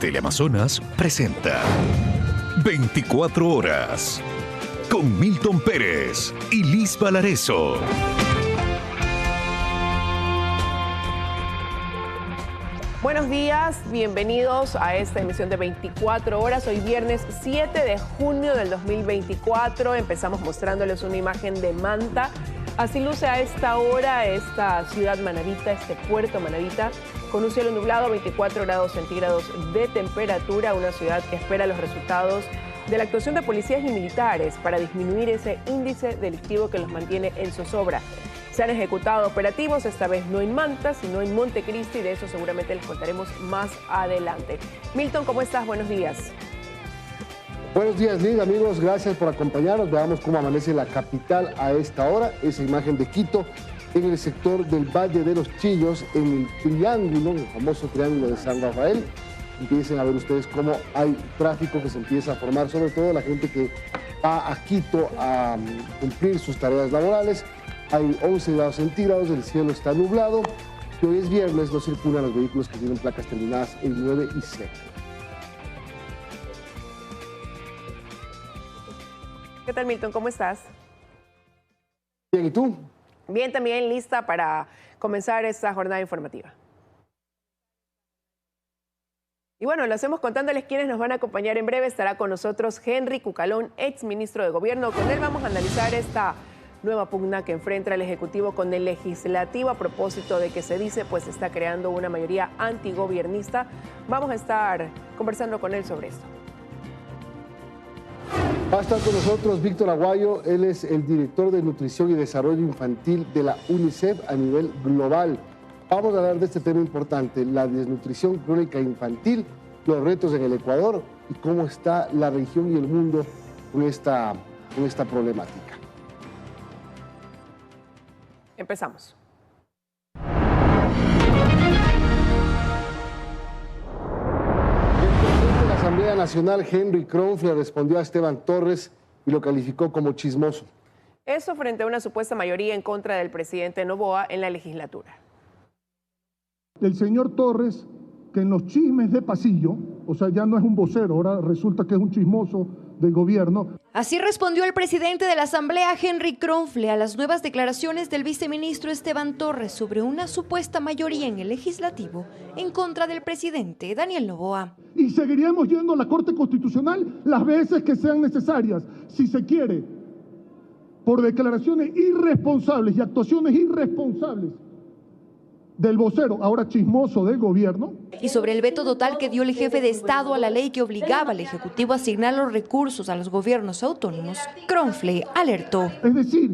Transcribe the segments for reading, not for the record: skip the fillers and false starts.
Teleamazonas presenta 24 horas con Milton Pérez y Liz Valareso. Buenos días, bienvenidos a esta emisión de 24 horas. Hoy viernes 7 de junio del 2024. Empezamos mostrándoles una imagen de Manta. Así luce a esta hora esta ciudad manabita, este puerto manabita, con un cielo nublado, 24 grados centígrados de temperatura. Una ciudad que espera los resultados de la actuación de policías y militares para disminuir ese índice delictivo que los mantiene en zozobra. Se han ejecutado operativos, esta vez no en Manta, sino en Montecristi, y de eso seguramente les contaremos más adelante. Milton, ¿cómo estás? Buenos días. Buenos días, Liz, amigos, gracias por acompañarnos. Veamos cómo amanece la capital a esta hora. Esa imagen de Quito, en el sector del Valle de los Chillos, en el triángulo, el famoso triángulo de San Rafael. Empiecen a ver ustedes cómo hay tráfico que se empieza a formar, sobre todo la gente que va a Quito a cumplir sus tareas laborales. Hay 11 grados centígrados, el cielo está nublado y hoy es viernes, no circulan los vehículos que tienen placas terminadas en 9 y 0. ¿Qué tal, Milton? ¿Cómo estás? Bien, ¿y tú? Bien, también lista para comenzar esta jornada informativa. Y bueno, lo hacemos contándoles quiénes nos van a acompañar en breve. Estará con nosotros Henry Cucalón, ex ministro de Gobierno. Con él vamos a analizar esta nueva pugna que enfrenta el Ejecutivo con el Legislativo a propósito de que se dice pues está creando una mayoría antigobiernista. Vamos a estar conversando con él sobre esto. Va a estar con nosotros Víctor Aguayo, él es el director de Nutrición y Desarrollo Infantil de la UNICEF a nivel global. Vamos a hablar de este tema importante, la desnutrición crónica infantil, los retos en el Ecuador y cómo está la región y el mundo con esta problemática. Empezamos. La Asamblea Nacional, Henry Kronfler, respondió a Esteban Torres y lo calificó como chismoso. Eso frente a una supuesta mayoría en contra del presidente Noboa en la legislatura. El señor Torres, que en los chismes de pasillo, o sea, ya no es un vocero, ahora resulta que es un chismoso del gobierno. Así respondió el presidente de la Asamblea, Henry Kronfler, a las nuevas declaraciones del viceministro Esteban Torres sobre una supuesta mayoría en el legislativo en contra del presidente Daniel Noboa. Y seguiríamos yendo a la Corte Constitucional las veces que sean necesarias, si se quiere, por declaraciones irresponsables y actuaciones irresponsables del vocero, ahora chismoso del gobierno. Y sobre el veto total que dio el jefe de Estado a la ley que obligaba al Ejecutivo a asignar los recursos a los gobiernos autónomos, Kronfler alertó. Es decir,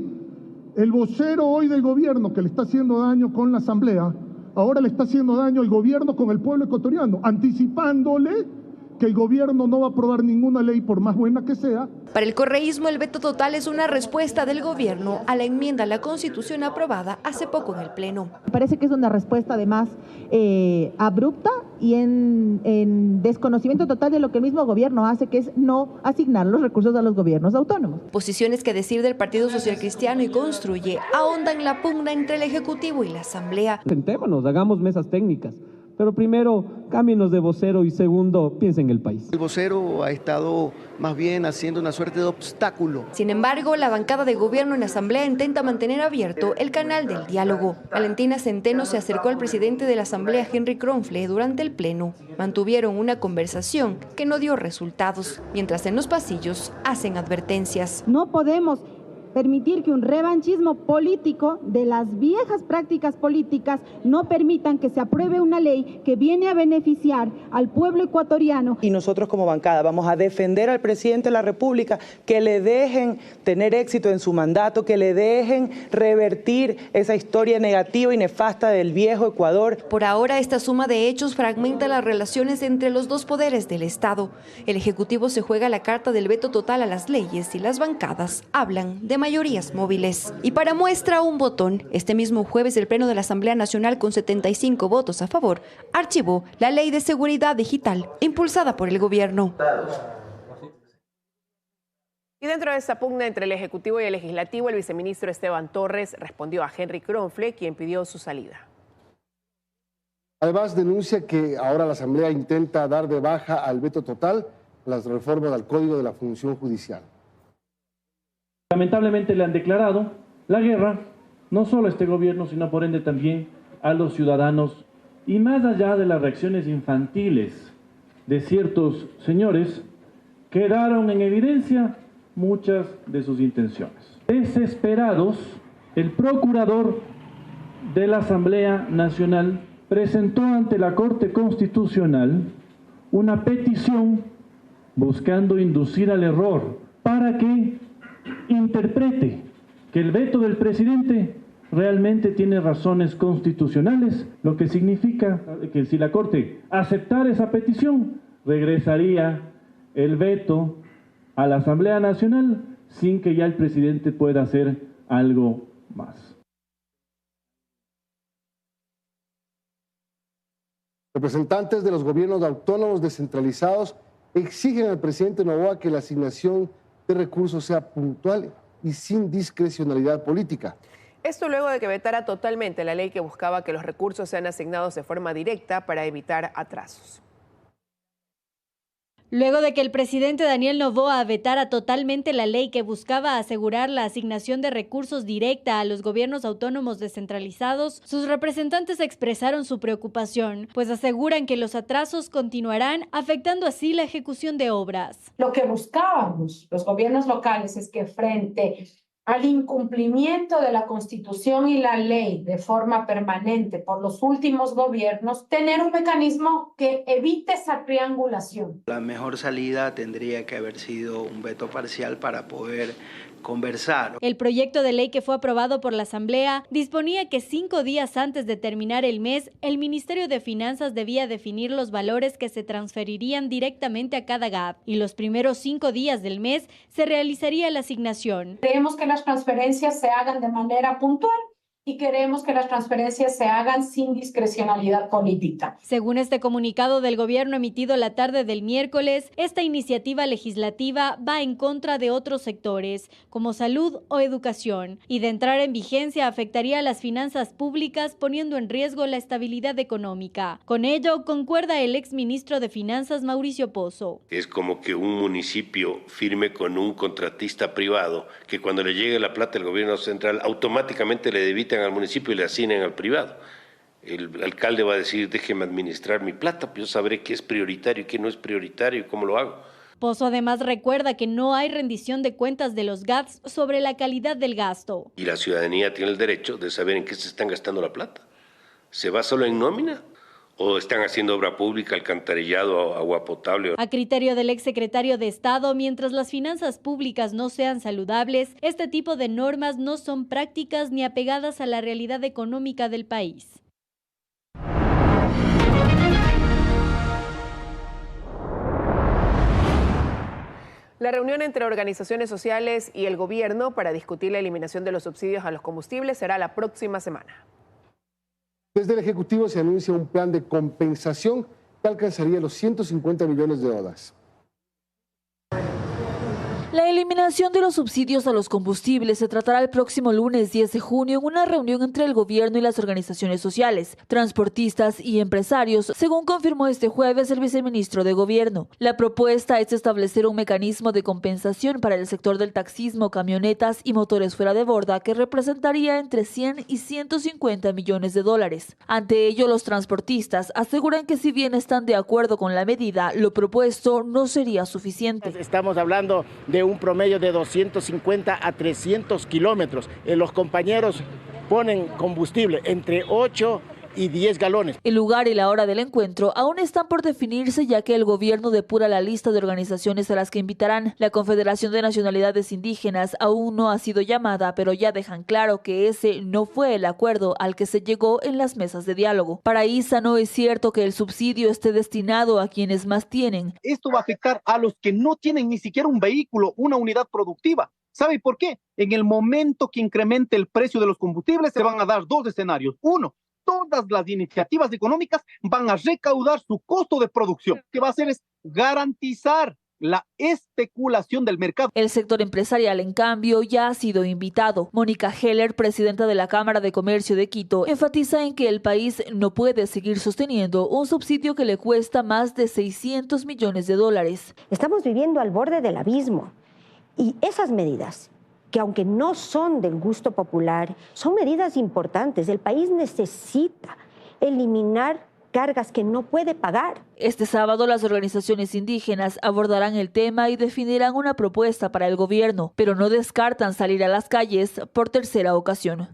el vocero hoy del gobierno que le está haciendo daño con la Asamblea, ahora le está haciendo daño al gobierno con el pueblo ecuatoriano, anticipándole que el gobierno no va a aprobar ninguna ley por más buena que sea. Para el correísmo, el veto total es una respuesta del gobierno a la enmienda a la Constitución aprobada hace poco en el Pleno. Me parece que es una respuesta además abrupta y en desconocimiento total de lo que el mismo gobierno hace, que es no asignar los recursos a los gobiernos autónomos. Posiciones que, a decir del Partido Social Cristiano y Construye, ahondan la pugna entre el Ejecutivo y la Asamblea. Sentémonos, hagamos mesas técnicas. Pero primero, cámbienos de vocero y segundo, piensen en el país. El vocero ha estado más bien haciendo una suerte de obstáculo. Sin embargo, la bancada de gobierno en la Asamblea intenta mantener abierto el canal del diálogo. Valentina Centeno se acercó al presidente de la Asamblea, Henry Kronfler, durante el Pleno. Mantuvieron una conversación que no dio resultados, mientras en los pasillos hacen advertencias. No podemos permitir que un revanchismo político de las viejas prácticas políticas no permitan que se apruebe una ley que viene a beneficiar al pueblo ecuatoriano. Y nosotros como bancada vamos a defender al presidente de la República, que le dejen tener éxito en su mandato, que le dejen revertir esa historia negativa y nefasta del viejo Ecuador. Por ahora, esta suma de hechos fragmenta las relaciones entre los dos poderes del Estado. El Ejecutivo se juega la carta del veto total a las leyes y las bancadas hablan de mayorías móviles. Y para muestra un botón, este mismo jueves el Pleno de la Asamblea Nacional, con 75 votos a favor, archivó la Ley de Seguridad Digital impulsada por el gobierno. Y dentro de esta pugna entre el Ejecutivo y el Legislativo, el viceministro Esteban Torres respondió a Henry Kronfler, quien pidió su salida. Además, denuncia que ahora la Asamblea intenta dar de baja al veto total las reformas al Código de la Función Judicial. Lamentablemente le han declarado la guerra, no solo a este gobierno, sino por ende también a los ciudadanos. Y más allá de las reacciones infantiles de ciertos señores, quedaron en evidencia muchas de sus intenciones. Desesperados, el procurador de la Asamblea Nacional presentó ante la Corte Constitucional una petición buscando inducir al error para que interprete que el veto del presidente realmente tiene razones constitucionales, lo que significa que si la Corte aceptara esa petición, regresaría el veto a la Asamblea Nacional sin que ya el presidente pueda hacer algo más. Representantes de los gobiernos autónomos descentralizados exigen al presidente Noboa que la asignación de recursos sea puntual y sin discrecionalidad política. Esto luego de que vetara totalmente la ley que buscaba que los recursos sean asignados de forma directa para evitar atrasos. Luego de que el presidente Daniel Noboa vetara totalmente la ley que buscaba asegurar la asignación de recursos directa a los gobiernos autónomos descentralizados, sus representantes expresaron su preocupación, pues aseguran que los atrasos continuarán, afectando así la ejecución de obras. Lo que buscábamos los gobiernos locales es que frente al incumplimiento de la Constitución y la ley de forma permanente por los últimos gobiernos, tener un mecanismo que evite esa triangulación. La mejor salida tendría que haber sido un veto parcial para poder conversar. El proyecto de ley que fue aprobado por la Asamblea disponía que 5 días antes de terminar el mes, el Ministerio de Finanzas debía definir los valores que se transferirían directamente a cada GAB y los primeros 5 días del mes se realizaría la asignación. Creemos que las transferencias se hagan de manera puntual y queremos que las transferencias se hagan sin discrecionalidad política. Según este comunicado del gobierno emitido la tarde del miércoles, esta iniciativa legislativa va en contra de otros sectores, como salud o educación, y de entrar en vigencia afectaría a las finanzas públicas poniendo en riesgo la estabilidad económica. Con ello, concuerda el exministro de Finanzas Mauricio Pozo. Es como que un municipio firme con un contratista privado, que cuando le llegue la plata del gobierno central, automáticamente le debita al municipio y le asignan al privado. El alcalde va a decir, déjeme administrar mi plata, pues yo sabré qué es prioritario y qué no es prioritario y cómo lo hago. Pozo además recuerda que no hay rendición de cuentas de los GATS sobre la calidad del gasto. Y la ciudadanía tiene el derecho de saber en qué se están gastando la plata. ¿Se va solo en nómina? ¿O están haciendo obra pública, alcantarillado, agua potable? A criterio del exsecretario de Estado, mientras las finanzas públicas no sean saludables, este tipo de normas no son prácticas ni apegadas a la realidad económica del país. La reunión entre organizaciones sociales y el gobierno para discutir la eliminación de los subsidios a los combustibles será la próxima semana. Desde el Ejecutivo se anuncia un plan de compensación que alcanzaría los 150 millones de dólares. La eliminación de los subsidios a los combustibles se tratará el próximo lunes 10 de junio en una reunión entre el gobierno y las organizaciones sociales, transportistas y empresarios, según confirmó este jueves el viceministro de Gobierno. La propuesta es establecer un mecanismo de compensación para el sector del taxismo, camionetas y motores fuera de borda que representaría entre 100 y 150 millones de dólares. Ante ello, los transportistas aseguran que si bien están de acuerdo con la medida, lo propuesto no sería suficiente. Estamos hablando de un promedio de 250 a 300 kilómetros. Los compañeros ponen combustible entre 8 y 10 galones. El lugar y la hora del encuentro aún están por definirse, ya que el gobierno depura la lista de organizaciones a las que invitarán. La Confederación de Nacionalidades Indígenas aún no ha sido llamada, pero ya dejan claro que ese no fue el acuerdo al que se llegó en las mesas de diálogo. Para ISA no es cierto que el subsidio esté destinado a quienes más tienen. Esto va a afectar a los que no tienen ni siquiera un vehículo, una unidad productiva. ¿Sabe por qué? En el momento que incremente el precio de los combustibles se van a dar dos escenarios. Uno, todas las iniciativas económicas van a recaudar su costo de producción. Lo que va a hacer es garantizar la especulación del mercado. El sector empresarial, en cambio, ya ha sido invitado. Mónica Heller, presidenta de la Cámara de Comercio de Quito, enfatiza en que el país no puede seguir sosteniendo un subsidio que le cuesta más de 600 millones de dólares. Estamos viviendo al borde del abismo y esas medidas, que aunque no son del gusto popular, son medidas importantes. El país necesita eliminar cargas que no puede pagar. Este sábado las organizaciones indígenas abordarán el tema y definirán una propuesta para el gobierno, pero no descartan salir a las calles por tercera ocasión.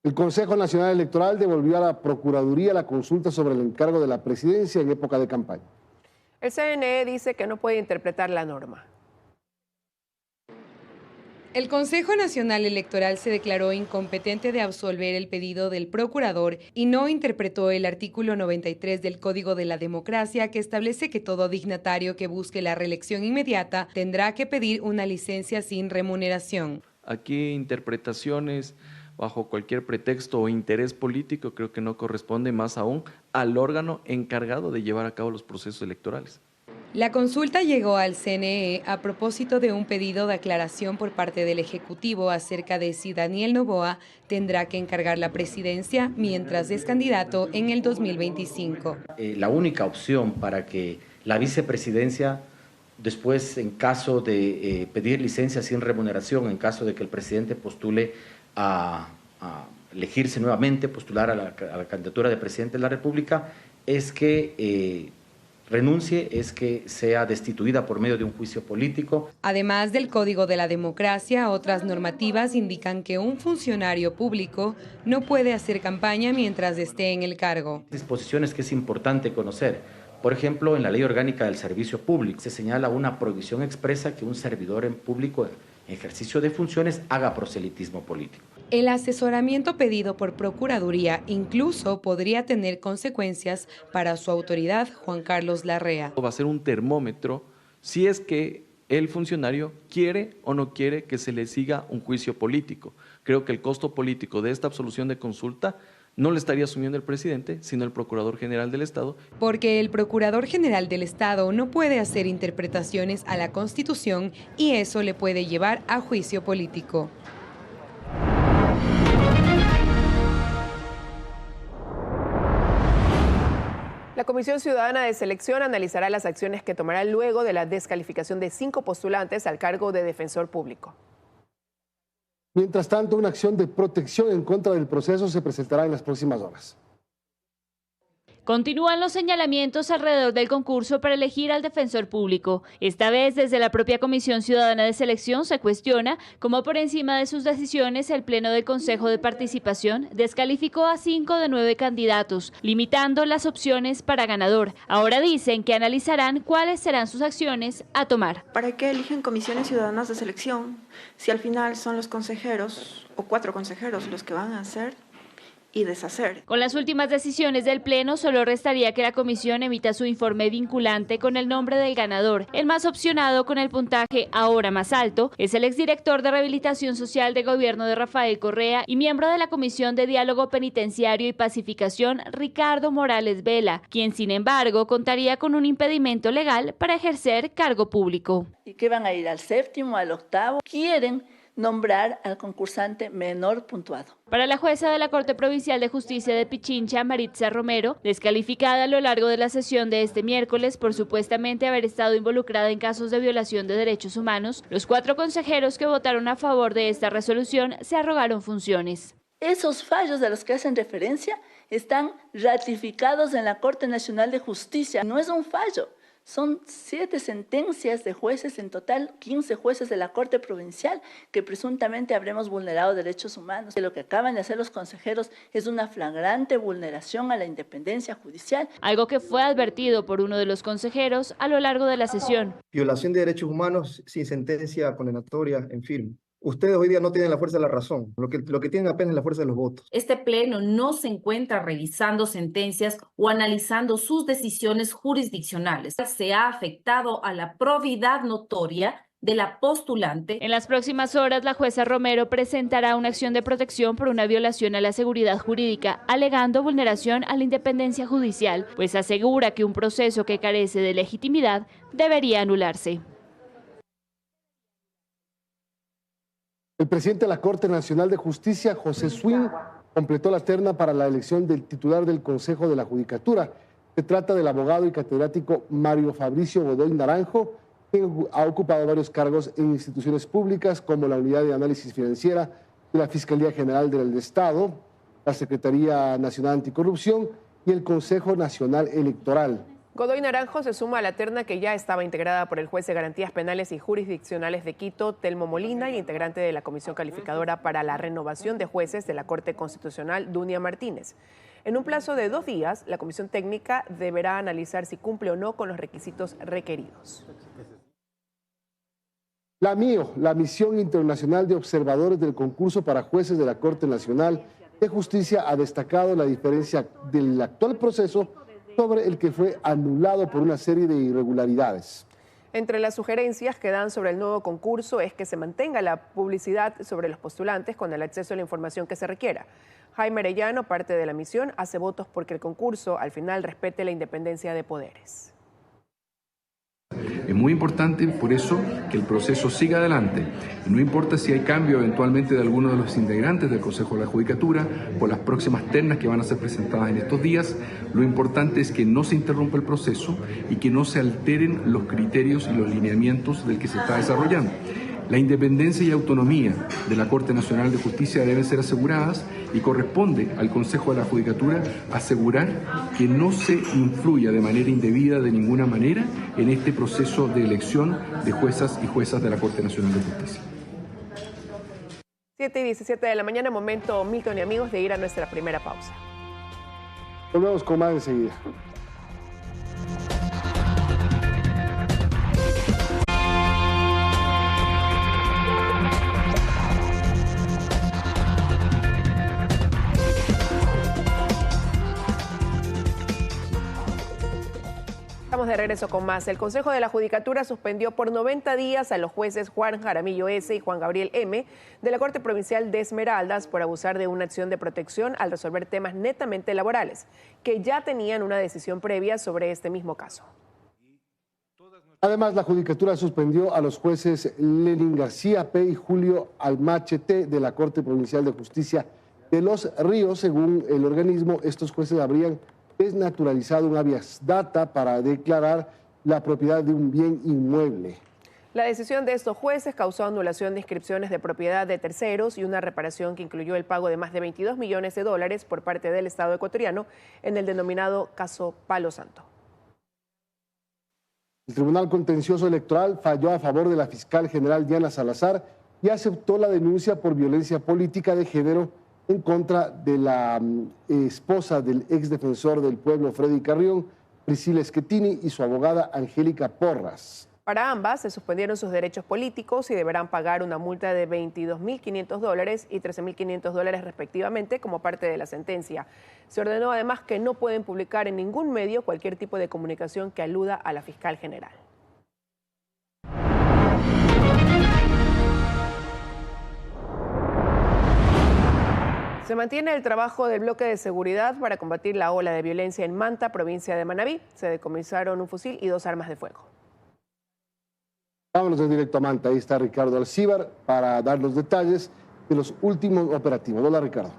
El Consejo Nacional Electoral devolvió a la Procuraduría la consulta sobre el encargo de la presidencia en época de campaña. El CNE dice que no puede interpretar la norma. El Consejo Nacional Electoral se declaró incompetente de absolver el pedido del procurador y no interpretó el artículo 93 del Código de la Democracia, que establece que todo dignatario que busque la reelección inmediata tendrá que pedir una licencia sin remuneración. Aquí interpretaciones bajo cualquier pretexto o interés político creo que no corresponde, más aún al órgano encargado de llevar a cabo los procesos electorales. La consulta llegó al CNE a propósito de un pedido de aclaración por parte del Ejecutivo acerca de si Daniel Noboa tendrá que encargar la presidencia mientras es candidato en el 2025. La única opción para que la vicepresidencia, después en caso de pedir licencia sin remuneración, en caso de que el presidente postule a elegirse nuevamente, postular a la candidatura de presidente de la República, es que renuncie, es que sea destituida por medio de un juicio político. Además del Código de la Democracia, otras normativas indican que un funcionario público no puede hacer campaña mientras esté en el cargo. Disposiciones que es importante conocer. Por ejemplo, en la Ley Orgánica del Servicio Público se señala una prohibición expresa que un servidor en público en ejercicio de funciones haga proselitismo político. El asesoramiento pedido por Procuraduría incluso podría tener consecuencias para su autoridad, Juan Carlos Larrea. Va a ser un termómetro si es que el funcionario quiere o no quiere que se le siga un juicio político. Creo que el costo político de esta absolución de consulta no le estaría asumiendo el presidente, sino el Procurador General del Estado. Porque el Procurador General del Estado no puede hacer interpretaciones a la Constitución y eso le puede llevar a juicio político. La Comisión Ciudadana de Selección analizará las acciones que tomará luego de la descalificación de 5 postulantes al cargo de defensor público. Mientras tanto, una acción de protección en contra del proceso se presentará en las próximas horas. Continúan los señalamientos alrededor del concurso para elegir al defensor público. Esta vez, desde la propia Comisión Ciudadana de Selección se cuestiona cómo por encima de sus decisiones el Pleno del Consejo de Participación descalificó a 5 de 9 candidatos, limitando las opciones para ganador. Ahora dicen que analizarán cuáles serán sus acciones a tomar. ¿Para qué eligen comisiones ciudadanas de selección si al final son los consejeros o 4 consejeros los que van a hacer y deshacer? Con las últimas decisiones del Pleno, solo restaría que la comisión emita su informe vinculante con el nombre del ganador. El más opcionado con el puntaje ahora más alto es el exdirector de Rehabilitación Social de Gobierno de Rafael Correa y miembro de la Comisión de Diálogo Penitenciario y Pacificación, Ricardo Morales Vela, quien sin embargo contaría con un impedimento legal para ejercer cargo público. ¿Y qué van a ir al 7º, al 8º? Quieren nombrar al concursante menor puntuado. Para la jueza de la Corte Provincial de Justicia de Pichincha, Maritza Romero, descalificada a lo largo de la sesión de este miércoles por supuestamente haber estado involucrada en casos de violación de derechos humanos, los 4 consejeros que votaron a favor de esta resolución se arrogaron funciones. Esos fallos de los que hacen referencia están ratificados en la Corte Nacional de Justicia. No es un fallo. Son 7 sentencias de jueces, en total 15 jueces de la Corte Provincial, que presuntamente habremos vulnerado derechos humanos. Lo que acaban de hacer los consejeros es una flagrante vulneración a la independencia judicial. Algo que fue advertido por uno de los consejeros a lo largo de la sesión. Violación de derechos humanos sin sentencia condenatoria en firme. Ustedes hoy día no tienen la fuerza de la razón, lo que tienen apenas es la fuerza de los votos. Este pleno no se encuentra revisando sentencias o analizando sus decisiones jurisdiccionales. Se ha afectado a la probidad notoria de la postulante. En las próximas horas, la jueza Romero presentará una acción de protección por una violación a la seguridad jurídica, alegando vulneración a la independencia judicial, pues asegura que un proceso que carece de legitimidad debería anularse. El presidente de la Corte Nacional de Justicia, José Swing, completó la terna para la elección del titular del Consejo de la Judicatura. Se trata del abogado y catedrático Mario Fabricio Godoy Naranjo, que ha ocupado varios cargos en instituciones públicas como la Unidad de Análisis Financiera de la Fiscalía General del Estado, la Secretaría Nacional Anticorrupción y el Consejo Nacional Electoral. Godoy Naranjo se suma a la terna que ya estaba integrada por el juez de Garantías Penales y Jurisdiccionales de Quito, Telmo Molina, y integrante de la Comisión Calificadora para la Renovación de Jueces de la Corte Constitucional, Dunia Martínez. En un plazo de 2 días, la Comisión Técnica deberá analizar si cumple o no con los requisitos requeridos. La MIO, la Misión Internacional de Observadores del Concurso para Jueces de la Corte Nacional de Justicia, ha destacado la diferencia del actual proceso sobre el que fue anulado por una serie de irregularidades. Entre las sugerencias que dan sobre el nuevo concurso es que se mantenga la publicidad sobre los postulantes con el acceso a la información que se requiera. Jaime Arellano, parte de la misión, hace votos porque el concurso al final respete la independencia de poderes. Es muy importante, por eso, que el proceso siga adelante. Y no importa si hay cambio eventualmente de alguno de los integrantes del Consejo de la Judicatura por las próximas ternas que van a ser presentadas en estos días, lo importante es que no se interrumpa el proceso y que no se alteren los criterios y los lineamientos del que se está desarrollando. La independencia y autonomía de la Corte Nacional de Justicia deben ser aseguradas y corresponde al Consejo de la Judicatura asegurar que no se influya de manera indebida de ninguna manera en este proceso de elección de juezas y juezas de la Corte Nacional de Justicia. 7:17 de la mañana, momento, Milton y amigos, de ir a nuestra primera pausa. Volvemos con más enseguida. Estamos de regreso con más. El Consejo de la Judicatura suspendió por 90 días a los jueces Juan Jaramillo S. y Juan Gabriel M. de la Corte Provincial de Esmeraldas por abusar de una acción de protección al resolver temas netamente laborales, que ya tenían una decisión previa sobre este mismo caso. Además, la Judicatura suspendió a los jueces Lenin García P. y Julio Almachete de la Corte Provincial de Justicia de Los Ríos. Según el organismo, estos jueces habrían desnaturalizado un habeas data para declarar la propiedad de un bien inmueble. La decisión de estos jueces causó anulación de inscripciones de propiedad de terceros y una reparación que incluyó el pago de más de $22 millones por parte del Estado ecuatoriano en el denominado caso Palo Santo. El Tribunal Contencioso Electoral falló a favor de la fiscal general Diana Salazar y aceptó la denuncia por violencia política de género en contra de la esposa del exdefensor del pueblo Freddy Carrión, Priscila Schettini, y su abogada Angélica Porras. Para ambas se suspendieron sus derechos políticos y deberán pagar una multa de $22.500 y $13.500 respectivamente como parte de la sentencia. Se ordenó además que no pueden publicar en ningún medio cualquier tipo de comunicación que aluda a la fiscal general. Se mantiene el trabajo del bloque de seguridad para combatir la ola de violencia en Manta, provincia de Manabí. Se decomisaron un fusil y 2 armas de fuego. Vámonos de directo a Manta. Ahí está Ricardo Alcíbar para dar los detalles de los últimos operativos. Hola, Ricardo.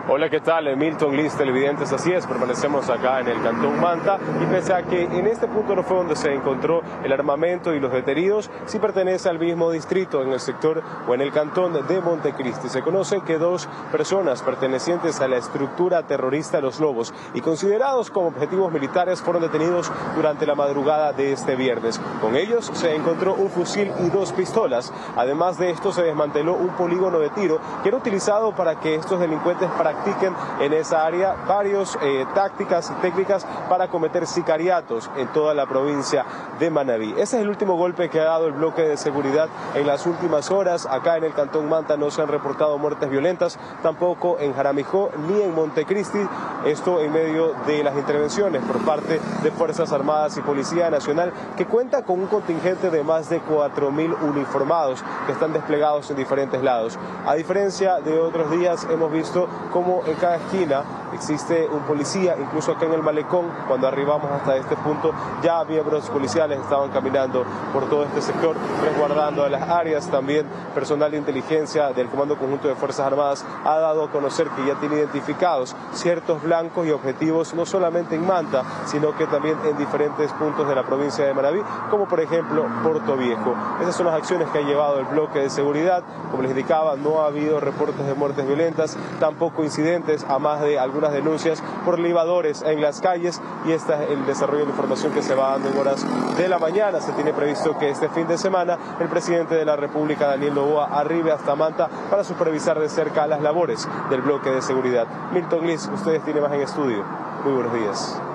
Hola, ¿qué tal? Milton, Liz, televidentes, así es, permanecemos acá en el Cantón Manta y pese a que en este punto no fue donde se encontró el armamento y los detenidos, sí pertenece al mismo distrito en el sector o en el cantón de Montecristi. Se conoce que 2 personas pertenecientes a la estructura terrorista Los Lobos y considerados como objetivos militares fueron detenidos durante la madrugada de este viernes. Con ellos se encontró un fusil y 2 pistolas. Además de esto se desmanteló un polígono de tiro que era utilizado para que estos delincuentes practicaran practiquen en esa área varios tácticas y técnicas para cometer sicariatos en toda la provincia de Manabí. Ese es el último golpe que ha dado el bloque de seguridad en las últimas horas. Acá en el Cantón Manta no se han reportado muertes violentas, tampoco en Jaramijó ni en Montecristi. Esto en medio de las intervenciones por parte de Fuerzas Armadas y Policía Nacional, que cuenta con un contingente de más de 4.000 uniformados que están desplegados en diferentes lados. A diferencia de otros días, hemos visto cómo en cada esquina existe un policía, incluso acá en el malecón, cuando arribamos hasta este punto, ya miembros policiales estaban caminando por todo este sector, resguardando las áreas. También personal de inteligencia del Comando Conjunto de Fuerzas Armadas ha dado a conocer que ya tiene identificados ciertos blancos y objetivos, no solamente en Manta, sino que también en diferentes puntos de la provincia de Manabí, como por ejemplo Puerto Viejo. Esas son las acciones que ha llevado el bloque de seguridad. Como les indicaba, no ha habido reportes de muertes violentas, tampoco incidentes, a más de algunas denuncias por libadores en las calles, y este es el desarrollo de la información que se va dando en horas de la mañana. Se tiene previsto que este fin de semana el presidente de la República, Daniel Noboa, arribe hasta Manta para supervisar de cerca las labores del bloque de seguridad. Milton Liz, ustedes tienen más en estudio. Muy buenos días.